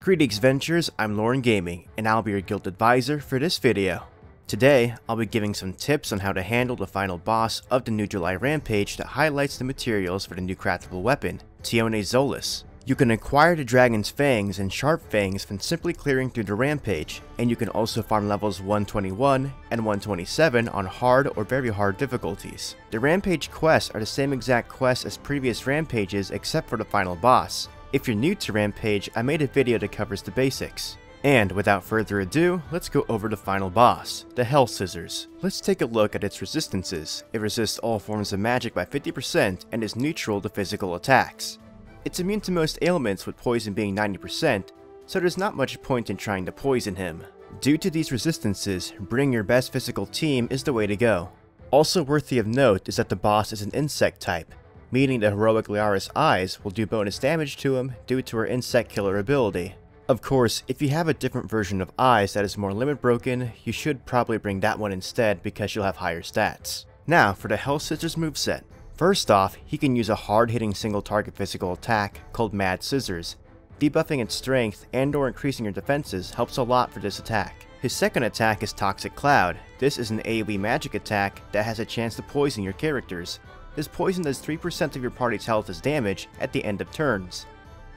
Greetings Ventures, I'm Lauren Gaming, and I'll be your guild advisor for this video. Today, I'll be giving some tips on how to handle the final boss of the new July Rampage that highlights the materials for the new craftable weapon, Tione Zolas. You can acquire the Dragon's Fangs and Sharp Fangs from simply clearing through the Rampage, and you can also farm levels 121 and 127 on hard or very hard difficulties. The Rampage quests are the same exact quests as previous Rampages except for the final boss. If you're new to Rampage, I made a video that covers the basics. And without further ado, let's go over the final boss, the Hell Scissors. Let's take a look at its resistances. It resists all forms of magic by 50% and is neutral to physical attacks. It's immune to most ailments, with poison being 90%, so there's not much point in trying to poison him. Due to these resistances, bringing your best physical team is the way to go. Also worthy of note is that the boss is an insect type, meaning the heroic Liara's eyes will do bonus damage to him due to her insect killer ability. Of course, if you have a different version of eyes that is more limit broken, you should probably bring that one instead because you'll have higher stats. Now for the Hell Scissors moveset. First off, he can use a hard-hitting single-target physical attack called Mad Scissors. Debuffing its strength and or increasing your defenses helps a lot for this attack. His second attack is Toxic Cloud. This is an AoE magic attack that has a chance to poison your characters. This poison does 3% of your party's health as damage at the end of turns.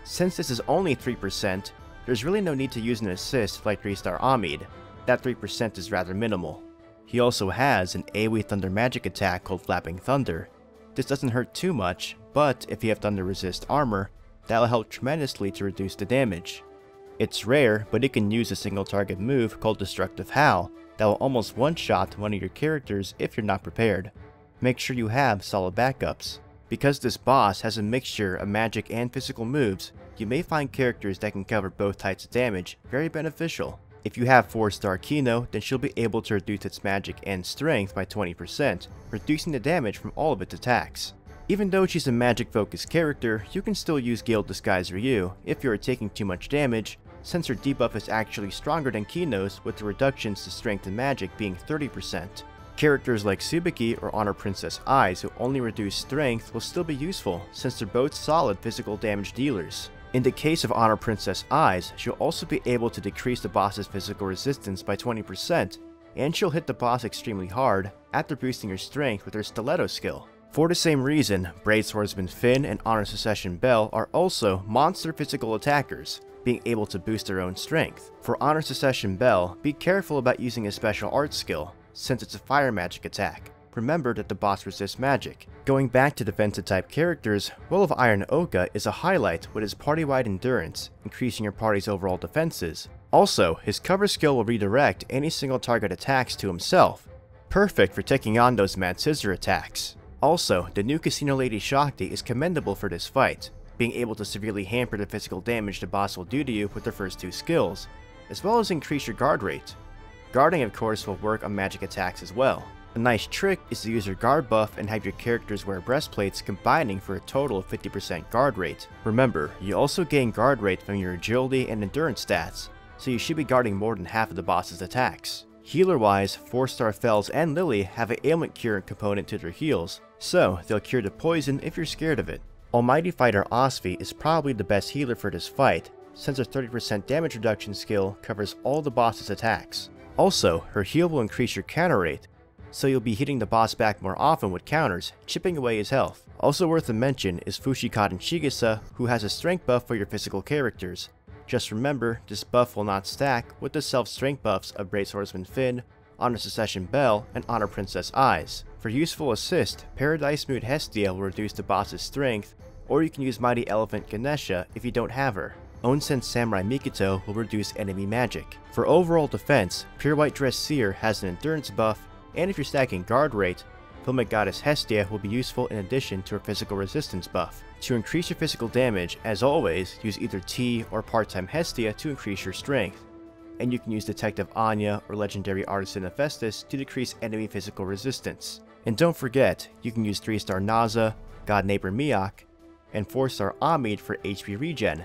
Since this is only 3%, there's really no need to use an assist like 3-star Amid. That 3% is rather minimal. He also has an AoE thunder magic attack called Flapping Thunder. This doesn't hurt too much, but if you have thunder resist armor, that'll help tremendously to reduce the damage. It's rare, but it can use a single target move called Destructive Howl that will almost one-shot one of your characters if you're not prepared. Make sure you have solid backups. Because this boss has a mixture of magic and physical moves, you may find characters that can cover both types of damage very beneficial. If you have 4-star Kino, then she'll be able to reduce its magic and strength by 20%, reducing the damage from all of its attacks. Even though she's a magic-focused character, you can still use Gale Disguise Ryu if you are taking too much damage, since her debuff is actually stronger than Kino's, with the reductions to strength and magic being 30%. Characters like Tsubaki or Honor Princess Eyes, who only reduce strength, will still be useful since they're both solid physical damage dealers. In the case of Honor Princess Eyes, she'll also be able to decrease the boss's physical resistance by 20%, and she'll hit the boss extremely hard after boosting her strength with her Stiletto skill. For the same reason, Brave Swordsman Finn and Honor Secession Bell are also monster physical attackers, being able to boost their own strength. For Honor Secession Bell, be careful about using a special art skill, since it's a fire magic attack. Remember that the boss resists magic. Going back to defensive type characters, Will of Iron Oka is a highlight with his party-wide endurance, increasing your party's overall defenses. Also, his cover skill will redirect any single target attacks to himself, perfect for taking on those Mad Scissor attacks. Also, the new Casino Lady Shakti is commendable for this fight, being able to severely hamper the physical damage the boss will do to you with their first two skills, as well as increase your guard rate. Guarding, of course, will work on magic attacks as well. A nice trick is to use your guard buff and have your characters wear breastplates, combining for a total of 50% guard rate. Remember, you also gain guard rate from your agility and endurance stats, so you should be guarding more than half of the boss's attacks. Healer-wise, 4-star Fells and Lily have an ailment cure component to their heals, so they'll cure the poison if you're scared of it. Almighty Fighter Osvi is probably the best healer for this fight, since her 30% damage reduction skill covers all the boss's attacks. Also, her heal will increase your counter rate, so you'll be hitting the boss back more often with counters, chipping away his health. Also worth a mention is Fushikaden Shigesa, who has a strength buff for your physical characters. Just remember, this buff will not stack with the self-strength buffs of Brave Swordsman Finn, Honor Secession Bell, and Honor Princess Eyes. For useful assist, Paradise Mood Hestia will reduce the boss's strength, or you can use Mighty Elephant Ganesha if you don't have her. Onsen Samurai Mikito will reduce enemy magic. For overall defense, Pure White Dress Seer has an endurance buff, and if you're stacking guard rate, Filmic Goddess Hestia will be useful in addition to her physical resistance buff. To increase your physical damage, as always, use either T or part-time Hestia to increase your strength. And you can use Detective Anya or Legendary Artisan Hephaestus to decrease enemy physical resistance. And don't forget, you can use 3-star Naza, God Neighbor Miak, and 4-star Amid for HP regen,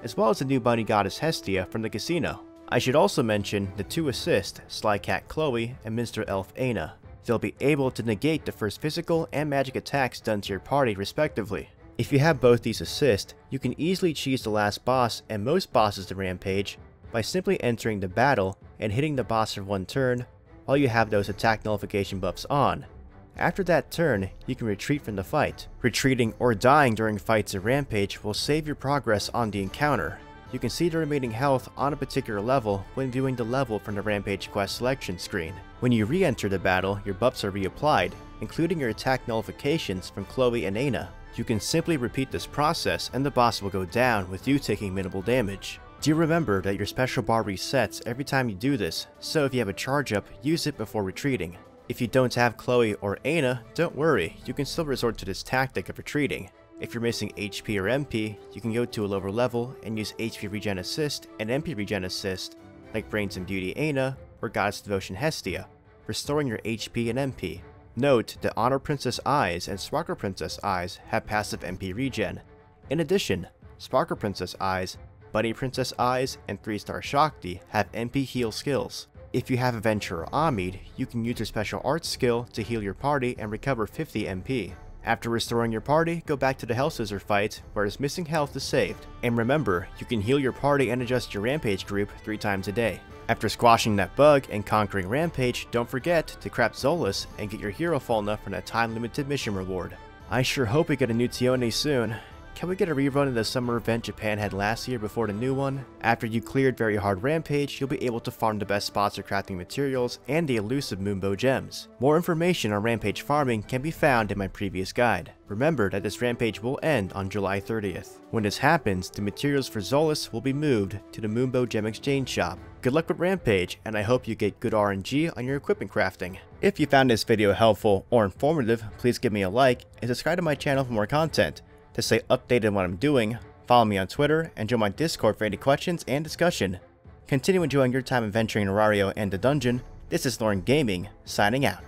as well as the new Bunny Goddess Hestia from the casino. I should also mention the 2 assists, Sly Cat Chloe and Minstrel Elf Aina. They'll be able to negate the first physical and magic attacks done to your party respectively. If you have both these assists, you can easily cheese the last boss and most bosses in Rampage by simply entering the battle and hitting the boss for one turn while you have those attack nullification buffs on. After that turn, you can retreat from the fight. Retreating or dying during fights in Rampage will save your progress on the encounter. You can see the remaining health on a particular level when viewing the level from the Rampage quest selection screen. When you re-enter the battle, your buffs are reapplied, including your attack nullifications from Chloe and Aina. You can simply repeat this process and the boss will go down with you taking minimal damage. Do remember that your special bar resets every time you do this, so if you have a charge up, use it before retreating. If you don't have Chloe or Aina, don't worry, you can still resort to this tactic of retreating. If you're missing HP or MP, you can go to a lower level and use HP regen assist and MP regen assist, like Brains and Beauty Aina or Goddess Devotion Hestia, restoring your HP and MP. Note that Honor Princess Eyes and Sparkle Princess Eyes have passive MP regen. In addition, Sparkle Princess Eyes, Bunny Princess Eyes, and 3-star Shakti have MP heal skills. If you have Adventurer Amid, you can use your special art skill to heal your party and recover 50 MP. After restoring your party, go back to the Hell Scissor fight, where his missing health is saved. And remember, you can heal your party and adjust your Rampage group 3 times a day. After squashing that bug and conquering Rampage, don't forget to craft Zolas and get your hero Falna from that time-limited mission reward. I sure hope we get a new Tione soon. Can we get a rerun of the summer event Japan had last year before the new one? After you cleared very hard Rampage, you'll be able to farm the best spots for crafting materials and the elusive Moonbow gems. More information on Rampage farming can be found in my previous guide. Remember that this Rampage will end on July 30th. When this happens, the materials for Zolas will be moved to the Moonbow Gem Exchange Shop. Good luck with Rampage, and I hope you get good RNG on your equipment crafting. If you found this video helpful or informative, please give me a like and subscribe to my channel for more content. To stay updated on what I'm doing, follow me on Twitter and join my Discord for any questions and discussion. Continue enjoying your time adventuring in Aurario and the dungeon. This is Lauren Gaming, signing out.